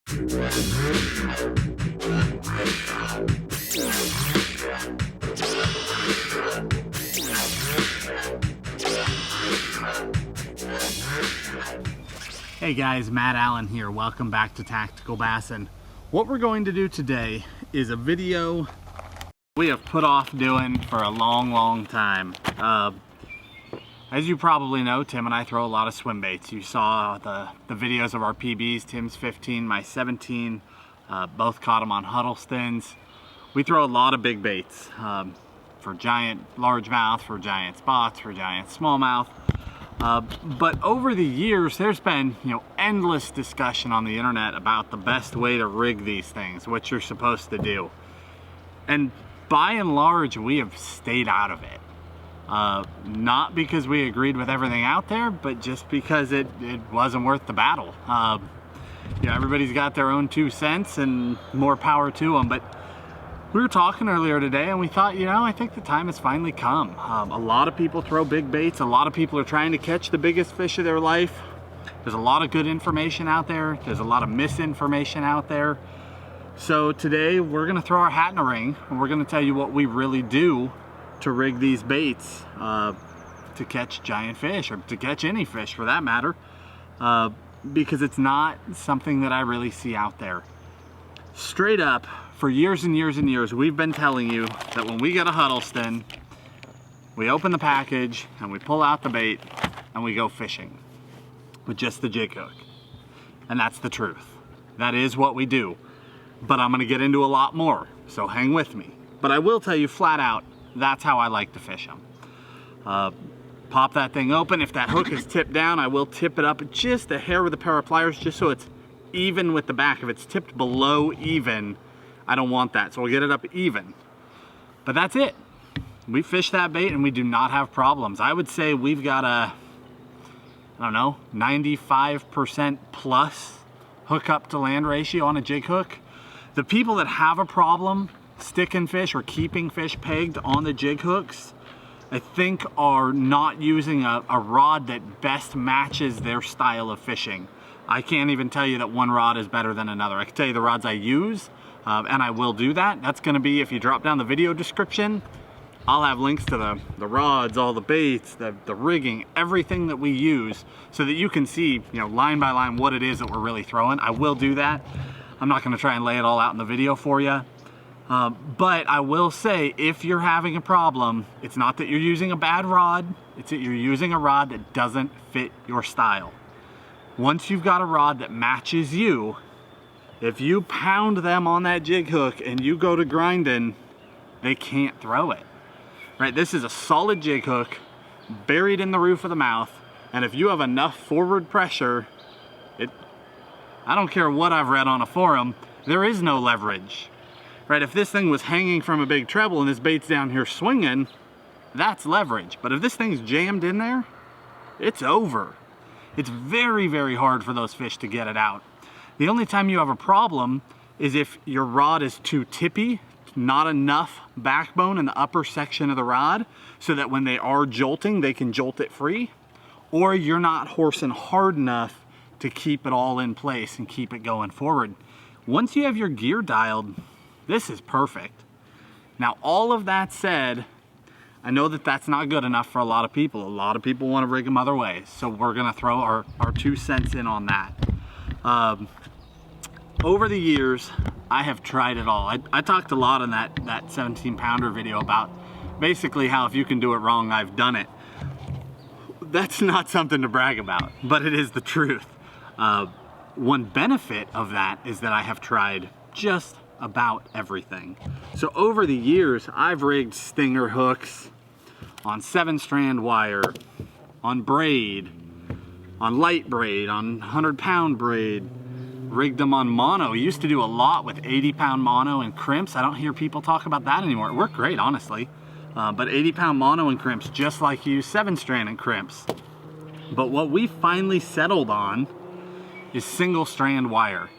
Hey guys, Matt Allen here. Welcome back to Tactical Bassin. What we're going to do today is a video we have put off doing for a long time. As you probably know, Tim and I throw a lot of swim baits. You saw the videos of our PBs, Tim's 15, my 17, both caught them on Huddlestons. We throw a lot of big baits for giant largemouth, for giant spots, for giant smallmouth. But over the years, there's been, endless discussion on the internet about the best way to rig these things, what you're supposed to do. And by and large, we have stayed out of it. Not because we agreed with everything out there, but just because it wasn't worth the battle. Everybody's got their own 2 cents and more power to them. But we were talking earlier today and we thought, I think the time has finally come. A lot of people throw big baits. A lot of people are trying to catch the biggest fish of their life. There's a lot of good information out there. There's a lot of misinformation out there. So today we're gonna throw our hat in the ring and we're gonna tell you what we really do to rig these baits to catch giant fish, or to catch any fish for that matter, because it's not something that I really see out there. Straight up, for years and years and years, we've been telling you that when we get a Huddleston, we open the package and we pull out the bait and we go fishing with just the jig hook. And that's the truth. That is what we do. But I'm gonna get into a lot more, so hang with me. But I will tell you flat out, that's how I like to fish them. Pop that thing open. If that hook is tipped down, I will tip it up just a hair with a pair of pliers, just so it's even with the back. If it's tipped below even, I don't want that, so we'll get it up even. But that's it. We fish that bait and we do not have problems. I would say we've got a, 95% plus hook up to land ratio on a jig hook. The people that have a problem sticking fish or keeping fish pegged on the jig hooks, I think are not using a rod that best matches their style of fishing. I can't even tell you that one rod is better than another. I can tell you the rods I use, and I will do that. That's gonna be, if you drop down the video description, I'll have links to the rods, all the baits, the rigging, everything that we use, so that you can see, line by line what it is that we're really throwing. I will do that. I'm not gonna try and lay it all out in the video for you. But I will say, if you're having a problem, it's not that you're using a bad rod, it's that you're using a rod that doesn't fit your style. Once you've got a rod that matches you, if you pound them on that jig hook and you go to grinding, they can't throw it. Right? This is a solid jig hook buried in the roof of the mouth, and if you have enough forward pressure, I don't care what I've read on a forum, there is no leverage. Right, if this thing was hanging from a big treble and this bait's down here swinging, that's leverage. But if this thing's jammed in there, it's over. It's very hard for those fish to get it out. The only time you have a problem is if your rod is too tippy, not enough backbone in the upper section of the rod, so that when they are jolting, they can jolt it free, or you're not horsing hard enough to keep it all in place and keep it going forward. Once you have your gear dialed, this is perfect. Now, all of that said, I know that that's not good enough for a lot of people. A lot of people want to rig them other ways. So we're gonna throw our 2 cents in on that. Over the years, I have tried it all. I talked a lot in that 17 pounder video about basically how if you can do it wrong, I've done it. That's not something to brag about, but it is the truth. One benefit of that is that I have tried just about everything. So over the years, I've rigged Stinger hooks on 7-strand wire, on braid, on light braid, on 100-pound braid, rigged them on mono. Used to do a lot with 80-pound mono and crimps. I don't hear people talk about that anymore. It worked great, honestly. But 80-pound mono and crimps, just like you use 7-strand and crimps. But what we finally settled on is single-strand wire.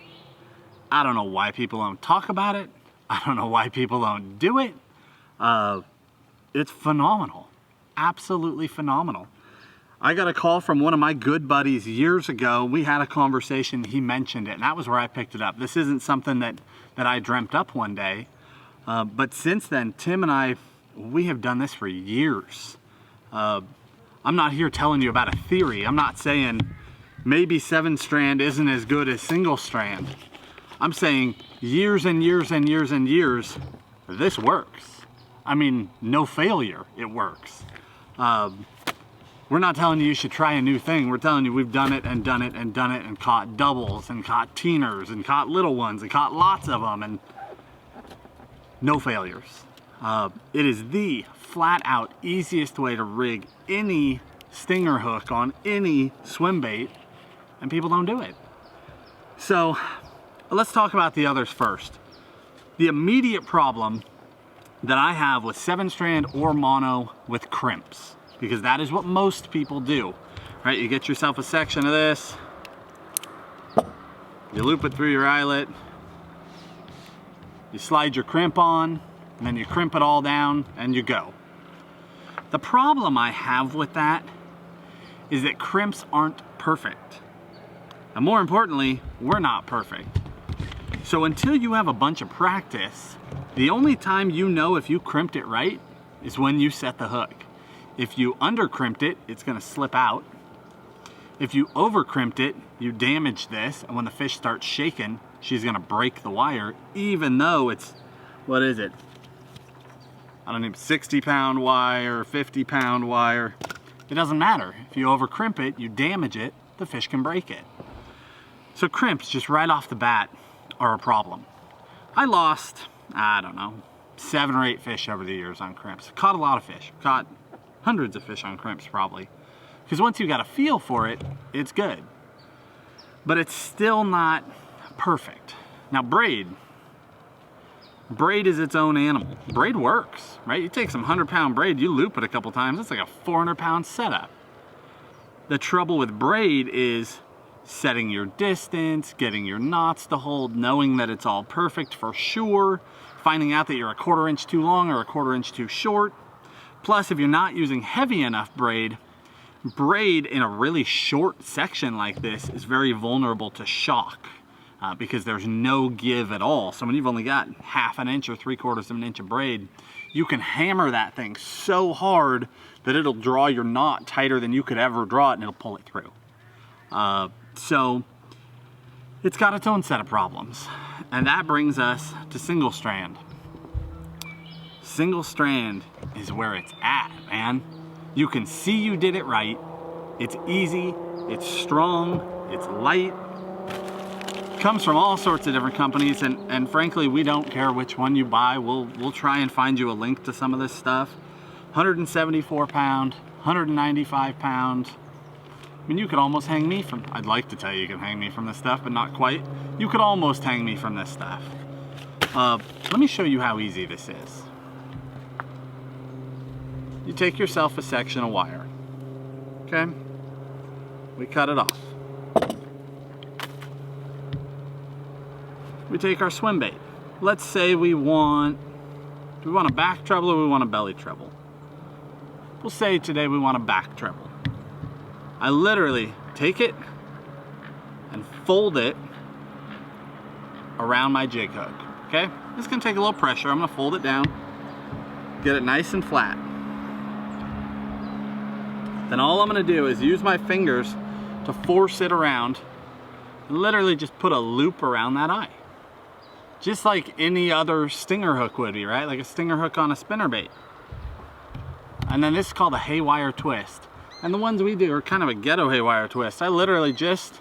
I don't know why people don't talk about it. I don't know why people don't do it. It's phenomenal. Absolutely phenomenal. I got a call from one of my good buddies years ago. We had a conversation, he mentioned it, and that was where I picked it up. This isn't something that I dreamt up one day, but since then, Tim and I, we have done this for years. I'm not here telling you about a theory. I'm not saying maybe 7-strand isn't as good as single strand. I'm saying years and years and years and years, this works. I mean, no failure, it works. We're not telling you should try a new thing. We're telling you we've done it and done it and done it and caught doubles and caught teeners and caught little ones and caught lots of them and no failures. It is the flat out easiest way to rig any stinger hook on any swim bait, and people don't do it. So let's talk about the others first. The immediate problem that I have with 7-strand or mono with crimps, because that is what most people do, right? You get yourself a section of this, you loop it through your eyelet, you slide your crimp on, and then you crimp it all down and you go. The problem I have with that is that crimps aren't perfect. And more importantly, we're not perfect. So until you have a bunch of practice, the only time you know if you crimped it right is when you set the hook. If you under crimped it, it's gonna slip out. If you over crimped it, you damage this, and when the fish starts shaking, she's gonna break the wire, even though it's, what is it? I don't know, 60-pound wire, 50-pound wire. It doesn't matter. If you over crimp it, you damage it, the fish can break it. So crimps, just right off the bat, are a problem. I lost, I don't know, 7 or 8 fish over the years on crimps. Caught a lot of fish. Caught hundreds of fish on crimps probably. Because once you got a feel for it, it's good. But it's still not perfect. Now braid is its own animal. Braid works, right? You take some 100-pound braid, you loop it a couple times, it's like a 400-pound setup. The trouble with braid is setting your distance, getting your knots to hold, knowing that it's all perfect for sure, finding out that you're a 1/4 inch too long or a 1/4 inch too short. Plus, if you're not using heavy enough braid in a really short section like this is very vulnerable to shock because there's no give at all. So when you've only got 1/2 inch or 3/4 inch of braid, you can hammer that thing so hard that it'll draw your knot tighter than you could ever draw it, and it'll pull it through. So it's got its own set of problems. And that brings us to single strand. Single strand is where it's at, man. You can see you did it right. It's easy, it's strong, it's light. Comes from all sorts of different companies, and frankly, we don't care which one you buy. We'll try and find you a link to some of this stuff. 174 pound, 195 pound. I mean, you could almost hang me from, I'd like to tell you can hang me from this stuff, but not quite. You could almost hang me from this stuff. Let me show you how easy this is. You take yourself a section of wire, okay? We cut it off. We take our swim bait. Let's say do we want a back treble or we want a belly treble? We'll say today we want a back treble. I literally take it and fold it around my jig hook, okay? It's gonna take a little pressure. I'm gonna fold it down, get it nice and flat. Then all I'm gonna do is use my fingers to force it around and literally just put a loop around that eye. Just like any other stinger hook would be, right? Like a stinger hook on a spinnerbait. And then this is called a haywire twist. And the ones we do are kind of a ghetto haywire twist. I literally just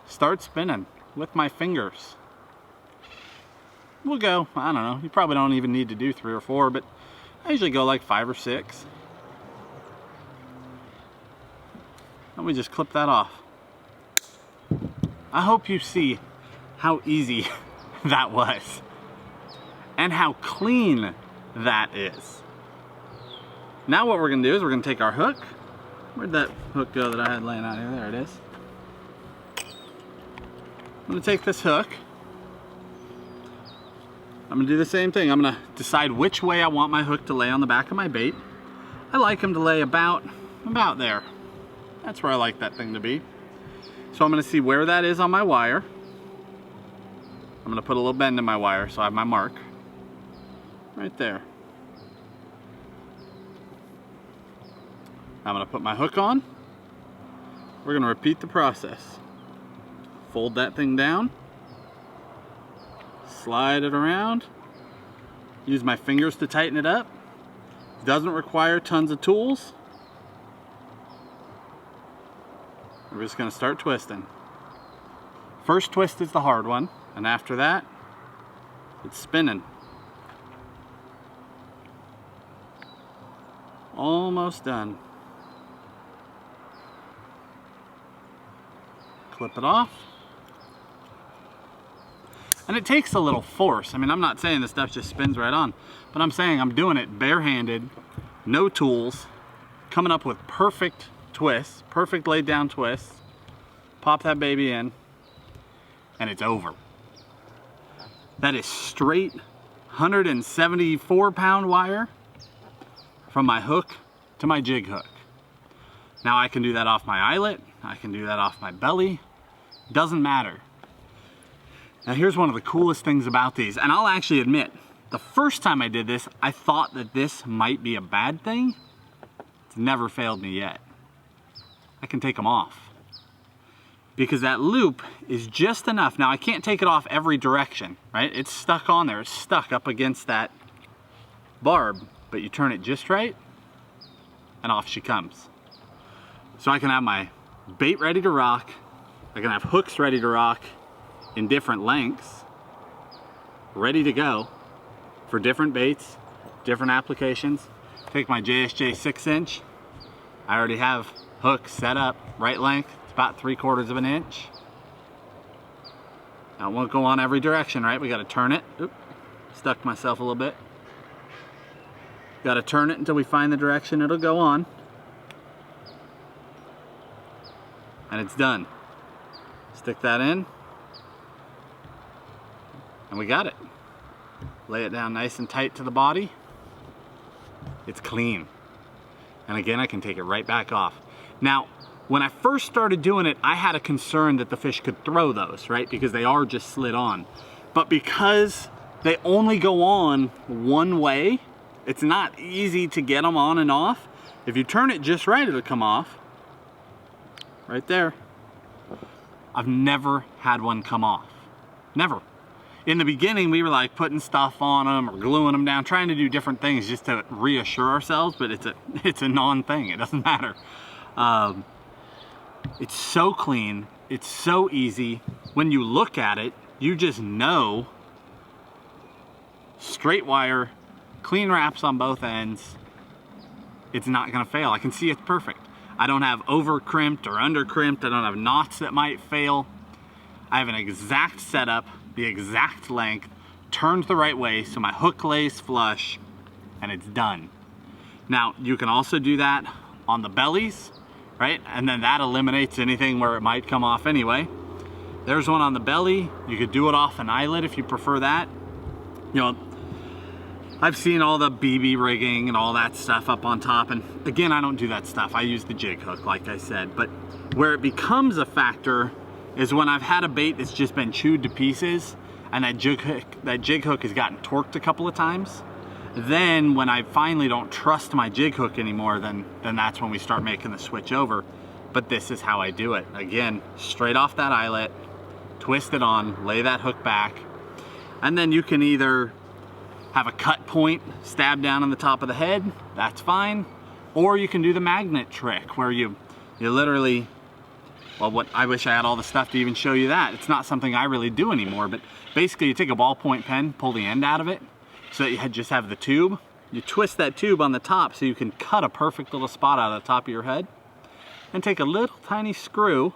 start spinning with my fingers. We'll go, I don't know, you probably don't even need to do 3 or 4, but I usually go like 5 or 6. And we just clip that off. I hope you see how easy that was and how clean that is. Now what we're gonna do is we're gonna take our hook. Where'd that hook go that I had laying out here? There it is. I'm gonna take this hook. I'm gonna do the same thing. I'm gonna decide which way I want my hook to lay on the back of my bait. I like them to lay about there. That's where I like that thing to be. So I'm gonna see where that is on my wire. I'm gonna put a little bend in my wire so I have my mark. Right there. I'm gonna put my hook on. We're gonna repeat the process. Fold that thing down. Slide it around. Use my fingers to tighten it up. Doesn't require tons of tools. We're just gonna start twisting. First twist is the hard one, and after that, it's spinning. Almost done. Clip it off. And it takes a little force. I mean, I'm not saying this stuff just spins right on, but I'm saying I'm doing it barehanded, no tools, coming up with perfect twists, perfect laid down twists. Pop that baby in, and it's over. That is straight 174 pound wire from my hook to my jig hook. Now I can do that off my eyelet, I can do that off my belly, doesn't matter. Now here's one of the coolest things about these, and I'll actually admit, the first time I did this, I thought that this might be a bad thing. It's never failed me yet. I can take them off. Because that loop is just enough. Now I can't take it off every direction, right? It's stuck on there, it's stuck up against that barb, but you turn it just right, and off she comes. So I can have my bait ready to rock, I can have hooks ready to rock in different lengths, ready to go for different baits, different applications. Take my JSJ 6-inch, I already have hooks set up, right length, it's about 3/4 of an inch. Now it won't go on every direction, right? We gotta turn it. Oop, stuck myself a little bit. Gotta turn it until we find the direction it'll go on. And it's done. Stick that in. And we got it. Lay it down nice and tight to the body. It's clean. And again, I can take it right back off. Now, when I first started doing it, I had a concern that the fish could throw those, right? Because they are just slid on. But because they only go on one way, it's not easy to get them on and off. If you turn it just right, it'll come off. Right there. I've never had one come off. Never. In the beginning, we were like putting stuff on them or gluing them down, trying to do different things just to reassure ourselves, but it's a non-thing. It doesn't matter. It's so clean. It's so easy. When you look at it, you just know straight wire, clean wraps on both ends. It's not gonna fail. I can see it's perfect. I don't have over crimped or under crimped. I don't have knots that might fail. I have an exact setup, the exact length, turned the right way so my hook lays flush, and it's done. Now, you can also do that on the bellies, right? And then that eliminates anything where it might come off anyway. There's one on the belly. You could do it off an eyelet if you prefer that. You know, I've seen all the BB rigging and all that stuff up on top, and again, I don't do that stuff. I use the jig hook, like I said, but where it becomes a factor is when I've had a bait that's just been chewed to pieces and that jig hook has gotten torqued a couple of times. Then when I finally don't trust my jig hook anymore, then that's when we start making the switch over. But this is how I do it. Again, straight off that eyelet, twist it on, lay that hook back, and then you can either have a cut point stabbed down on the top of the head, that's fine. Or you can do the magnet trick where you literally, well, I wish I had all the stuff to even show you that. It's not something I really do anymore, but basically you take a ballpoint pen, pull the end out of it, so that you just have the tube. You twist that tube on the top so you can cut a perfect little spot out of the top of your head, and take a little tiny screw,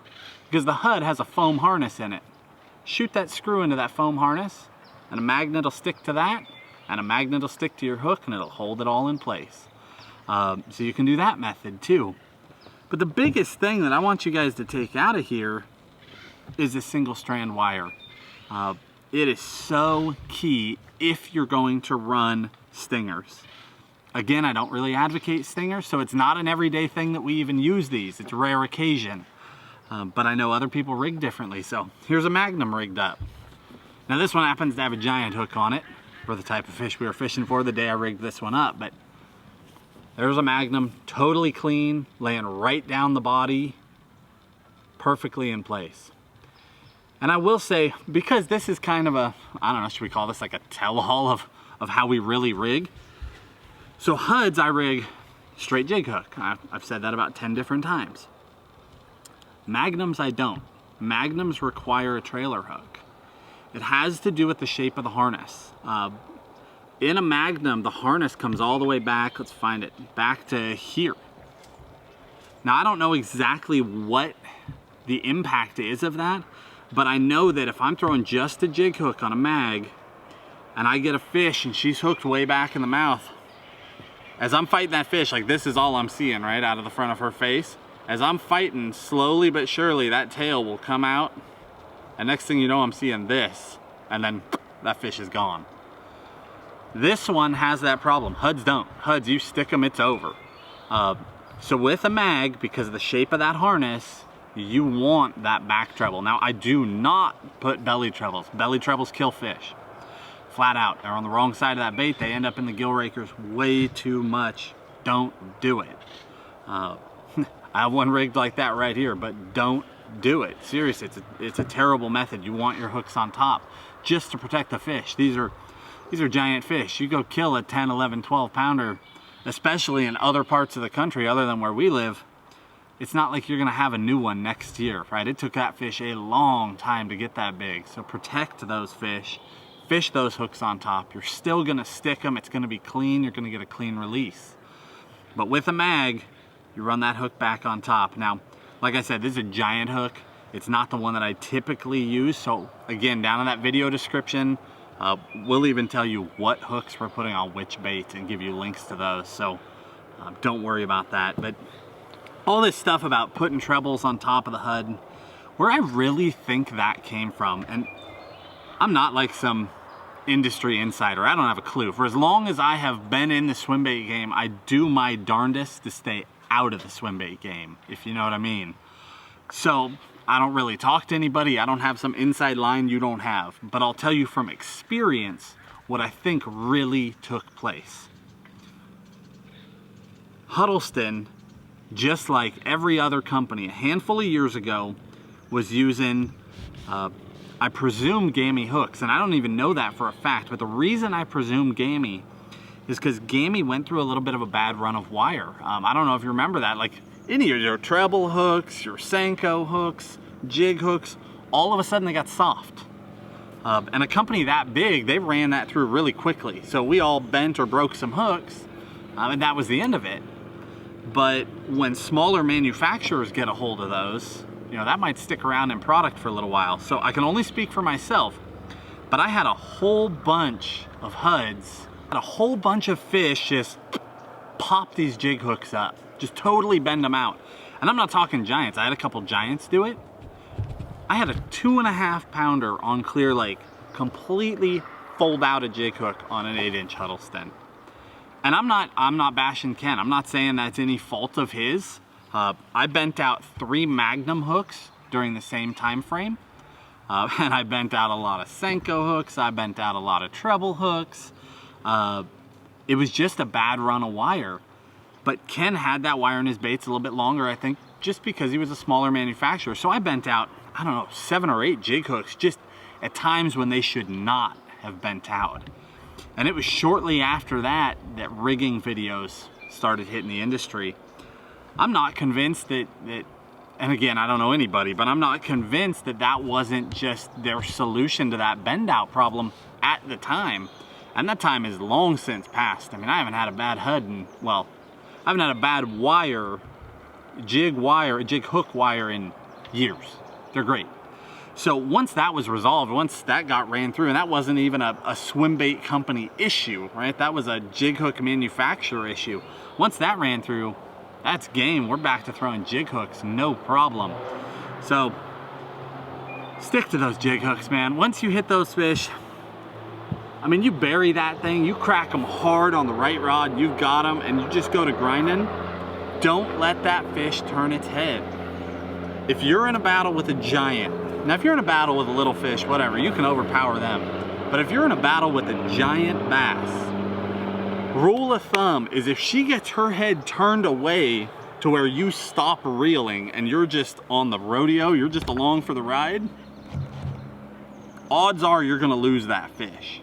because the HUD has a foam harness in it. Shoot that screw into that foam harness, and a magnet will stick to that, and a magnet will stick to your hook, and it'll hold it all in place. So you can do that method too. But the biggest thing that I want you guys to take out of here is a single strand wire. It is so key if you're going to run stingers. Again, I don't really advocate stingers, so it's not an everyday thing that we even use these. It's a rare occasion. But I know other people rig differently. So here's a Magnum rigged up. Now this one happens to have a giant hook on it for the type of fish we were fishing for the day I rigged this one up. But there's a Magnum, totally clean, laying right down the body, perfectly in place. And I will say, because this is kind of a, I don't know, should we call this like a tell-all of how we really rig? So Huds, I rig straight jig hook. I've said that about 10 different times. Magnums, I don't. Magnums require a trailer hook. It has to do with the shape of the harness. In a Magnum, the harness comes all the way back, let's find it, back to here. Now, I don't know exactly what the impact is of that, but I know that if I'm throwing just a jig hook on a mag, and I get a fish and she's hooked way back in the mouth, as I'm fighting that fish, like this is all I'm seeing, right, out of the front of her face. As I'm fighting, slowly but surely, that tail will come out, and next thing you know, I'm seeing this, and then that fish is gone. This one has that problem. Huds don't. Huds, you stick them, it's over. So with a mag, because of the shape of that harness, you want that back treble. Now, I do not put belly trebles. Belly trebles kill fish. Flat out. They're on the wrong side of that bait. They end up in the gill rakers way too much. Don't do it. I have one rigged like that right here, but don't do it. Seriously, it's a terrible method. You want your hooks on top just to protect the fish. These are giant fish. You go kill a 10, 11, 12 pounder, especially in other parts of the country other than where we live, it's not like you're gonna have a new one next year, right? It took that fish a long time to get that big. So protect those fish, fish those hooks on top. You're still gonna stick them, it's gonna be clean, you're gonna get a clean release. But with a mag, you run that hook back on top. Now, like I said, this is a giant hook. It's not the one that I typically use. So again, down in that video description, we'll even tell you what hooks we're putting on which baits and give you links to those. So don't worry about that. But all this stuff about putting trebles on top of the Hud, where I really think that came from, and I'm not like some industry insider, I don't have a clue. For as long as I have been in the swim bait game, I do my darndest to stay out of the swim bait game, if you know what I mean. So I don't really talk to anybody, I don't have some inside line you don't have, but I'll tell you from experience what I think really took place. Huddleston, just like every other company, a handful of years ago, was using, I presume, gammy hooks. And I don't even know that for a fact, but the reason I presume gammy is because gammy went through a little bit of a bad run of wire. I don't know if you remember that, like any of your treble hooks, your Senko hooks, jig hooks, all of a sudden they got soft. And a company that big, they ran that through really quickly. So we all bent or broke some hooks, and that was the end of it. But when smaller manufacturers get a hold of those, you know, that might stick around in product for a little while. So I can only speak for myself, but I had a whole bunch of Huds, a whole bunch of fish just pop these jig hooks up, just totally bend them out. And I'm not talking giants. I had a couple giants do it. I had a 2.5 pounder on Clear Lake completely fold out a jig hook on an 8-inch Huddleston. And I'm not bashing Ken. I'm not saying that's any fault of his. I bent out 3 Magnum hooks during the same time frame. And I bent out a lot of Senko hooks. I bent out a lot of treble hooks. It was just a bad run of wire. But Ken had that wire in his baits a little bit longer, I think, just because he was a smaller manufacturer. So I bent out, I don't know, 7 or 8 jig hooks just at times when they should not have bent out. And it was shortly after that that rigging videos started hitting the industry. I'm not convinced that, and again, I don't know anybody, but I'm not convinced that that wasn't just their solution to that bend out problem at the time. And that time is long since passed. I mean, I haven't had a bad Hud in, well, I haven't had a bad wire, jig hook wire in years. They're great. So once that was resolved, once that got ran through, and that wasn't even a swim bait company issue, right? That was a jig hook manufacturer issue. Once that ran through, that's game. We're back to throwing jig hooks, no problem. So stick to those jig hooks, man. Once you hit those fish, I mean, you bury that thing, you crack them hard on the right rod, you've got them, and you just go to grinding. Don't let that fish turn its head. If you're in a battle with a giant, now if you're in a battle with a little fish, whatever, you can overpower them. But if you're in a battle with a giant bass, rule of thumb is if she gets her head turned away to where you stop reeling and you're just on the rodeo, you're just along for the ride, odds are you're gonna lose that fish.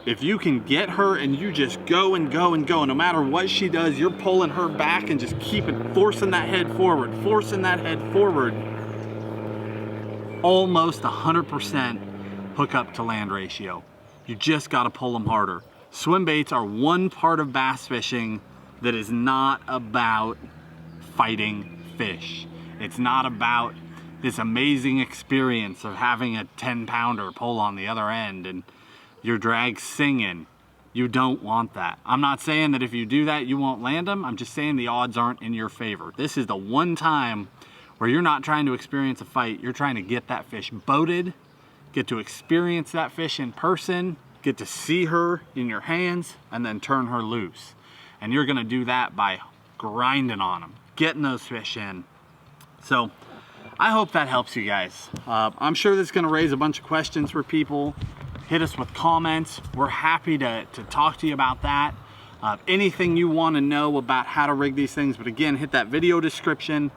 If you can get her and you just go and go and go, no matter what she does, you're pulling her back and just forcing that head forward, almost 100% hook up to land ratio. You just gotta pull them harder. Swim baits are one part of bass fishing that is not about fighting fish. It's not about this amazing experience of having a 10-pounder pull on the other end and your drag singing. You don't want that. I'm not saying that if you do that you won't land them. I'm just saying the odds aren't in your favor. This is the one time where you're not trying to experience a fight. You're trying to get that fish boated, get to experience that fish in person, get to see her in your hands, and then turn her loose. And you're gonna do that by grinding on them, getting those fish in. So I hope that helps you guys. I'm sure this is gonna raise a bunch of questions for people. Hit us with comments. We're happy to talk to you about that. Anything you wanna know about how to rig these things, but again, hit that video description,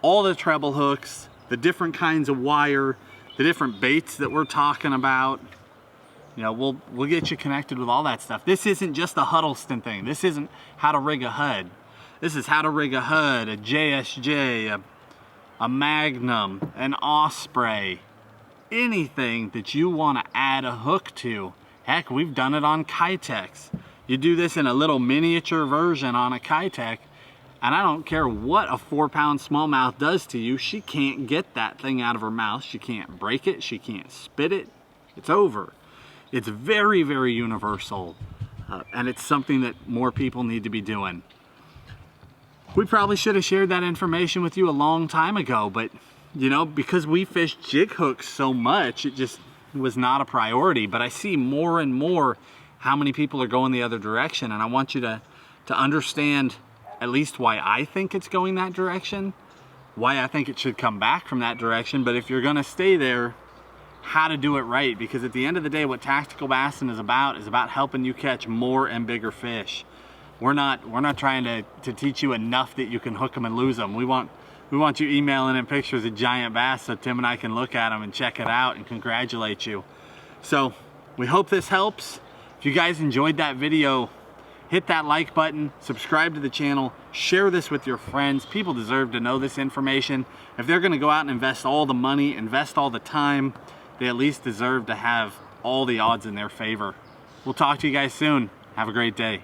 all the treble hooks, the different kinds of wire, the different baits that we're talking about. You know, we'll get you connected with all that stuff. This isn't just a Huddleston thing. This isn't how to rig a Hud. This is how to rig a Hud, a JSJ, a Magnum, an Osprey, anything that you want to add a hook to. Heck, we've done it on Kitex. You do this in a little miniature version on a Kitex, and I don't care what a 4-pound smallmouth does to you, she can't get that thing out of her mouth. She can't break it, she can't spit it. It's over. It's very, very universal, and it's something that more people need to be doing. We probably should have shared that information with you a long time ago, but you know, because we fish jig hooks so much, it just was not a priority. But I see more and more how many people are going the other direction, and I want you to understand at least why I think it's going that direction, why I think it should come back from that direction. But if you're gonna stay there, how to do it right, because at the end of the day, what Tactical Bassin is about helping you catch more and bigger fish. We're not trying to teach you enough that you can hook them and lose them. We want you emailing in pictures of giant bass so Tim and I can look at them and check it out and congratulate you. So we hope this helps. If you guys enjoyed that video, hit that like button, subscribe to the channel, share this with your friends. People deserve to know this information. If they're gonna go out and invest all the money, invest all the time, they at least deserve to have all the odds in their favor. We'll talk to you guys soon. Have a great day.